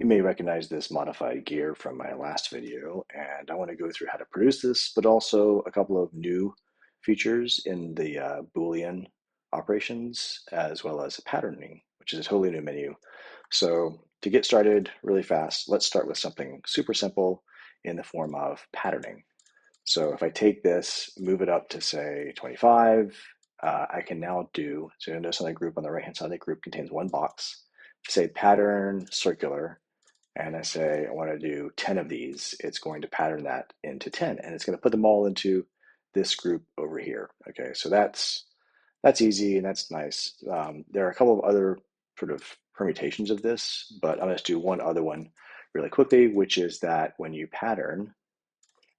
You may recognize this modified gear from my last video, and I want to go through how to produce this, but also a couple of new features in the Boolean operations, as well as patterning, which is a totally new menu. So to get started really fast, let's start with something super simple in the form of patterning. So if I take this, move it up to say 25, I can now do, so you'll notice on the group on the right-hand side, the group contains one box. Say pattern circular, and I say I want to do 10 of these, it's going to pattern that into 10, and it's going to put them all into this group over here. Okay, so that's easy and that's nice. There are a couple of other sort of permutations of this, but I'm going to do one other one really quickly, which is that when you pattern,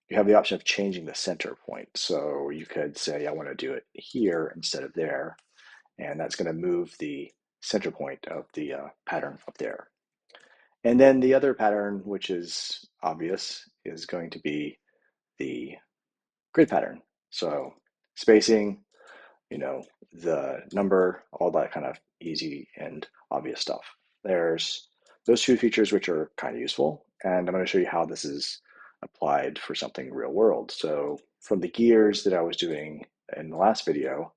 you have the option of changing the center point. So you could say, I want to do it here instead of there, and that's going to move the center point of the pattern up there. And then the other pattern, which is obvious, is going to be the grid pattern. So spacing, the number, all that kind of easy and obvious stuff. There's those two features which are kind of useful, and I'm going to show you how this is applied for something real world. So from the gears that I was doing in the last video,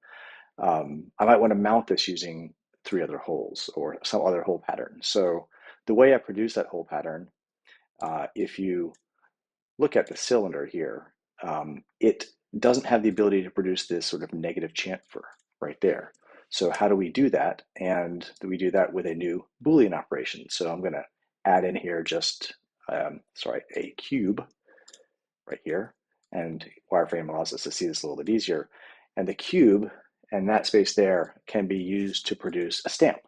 I might want to mount this using three other holes or some other hole pattern. So the way I produce that hole pattern, if you look at the cylinder here, it doesn't have the ability to produce this sort of negative chamfer right there. So how do we do that? And we do that with a new Boolean operation. So I'm going to add in here just, a cube right here. And wireframe allows us to see this a little bit easier. And the cube and that space there can be used to produce a stamp.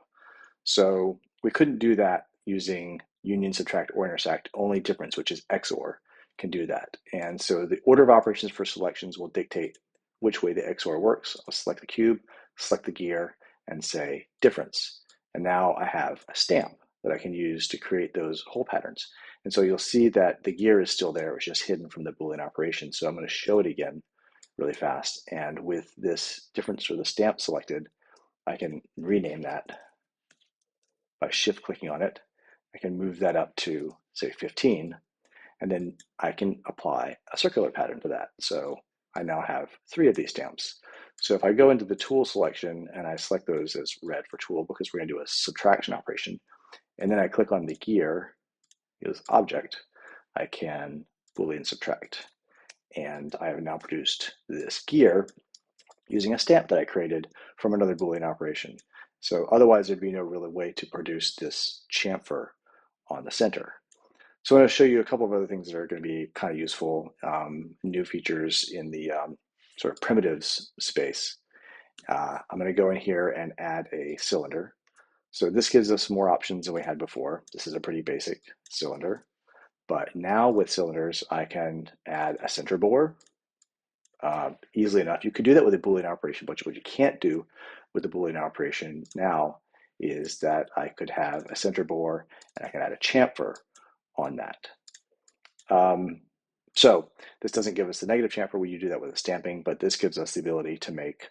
So we couldn't do that using union, subtract, or intersect. Only difference, which is XOR, can do that. And so the order of operations for selections will dictate which way the XOR works. I'll select the cube, select the gear, and say difference. And now I have a stamp that I can use to create those hole patterns. And so you'll see that the gear is still there. It was just hidden from the Boolean operation. So I'm going to show it again really fast. And with this difference for the stamp selected, I can rename that by shift clicking on it. I can move that up to say 15, and then I can apply a circular pattern to that. So I now have three of these stamps. So if I go into the tool selection and I select those as red for tool because we're going to do a subtraction operation, and then I click on the gear, use object, I can Boolean subtract. And I have now produced this gear using a stamp that I created from another Boolean operation. So otherwise there'd be no real way to produce this chamfer on the center. So I'm going to show you a couple of other things that are going to be kind of useful, new features in the sort of primitives space. I'm going to go in here and add a cylinder. So this gives us more options than we had before. This is a pretty basic cylinder. But now with cylinders, I can add a center bore easily enough. You could do that with a Boolean operation, but what you can't do with the Boolean operation now is that I could have a center bore and I can add a chamfer on that. So this doesn't give us the negative chamfer when you do that with a stamping, but this gives us the ability to make,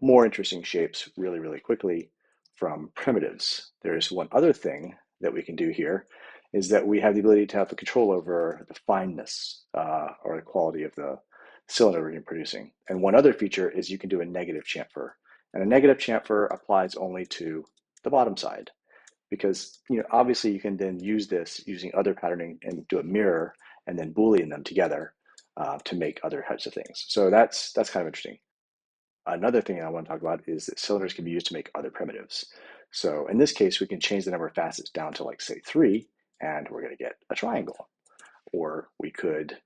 more interesting shapes really, really quickly from primitives. There's one other thing that we can do here is that we have the ability to have the control over the fineness or the quality of the cylinder we're producing. And one other feature is you can do a negative chamfer. And a negative chamfer applies only to the bottom side because obviously you can then use this using other patterning and do a mirror and then Boolean them together to make other types of things. So that's kind of interesting. Another thing I want to talk about is that cylinders can be used to make other primitives. So in this case, we can change the number of facets down to like say 3, and we're going to get a triangle. Or we could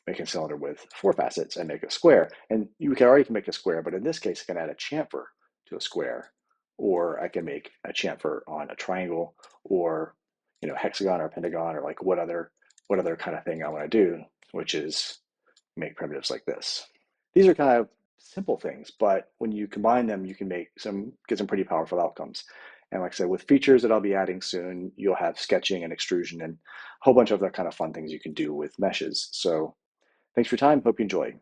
make a cylinder with 4 facets and make a square. And you can already make a square, but in this case, I can add a chamfer to a square, or I can make a chamfer on a triangle, or hexagon or pentagon, or like what other kind of thing I want to do, which is make primitives like this. These are kind of simple things, but when you combine them, you can get some pretty powerful outcomes. And like I said, with features that I'll be adding soon, you'll have sketching and extrusion and a whole bunch of other kind of fun things you can do with meshes. So thanks for your time. Hope you enjoy.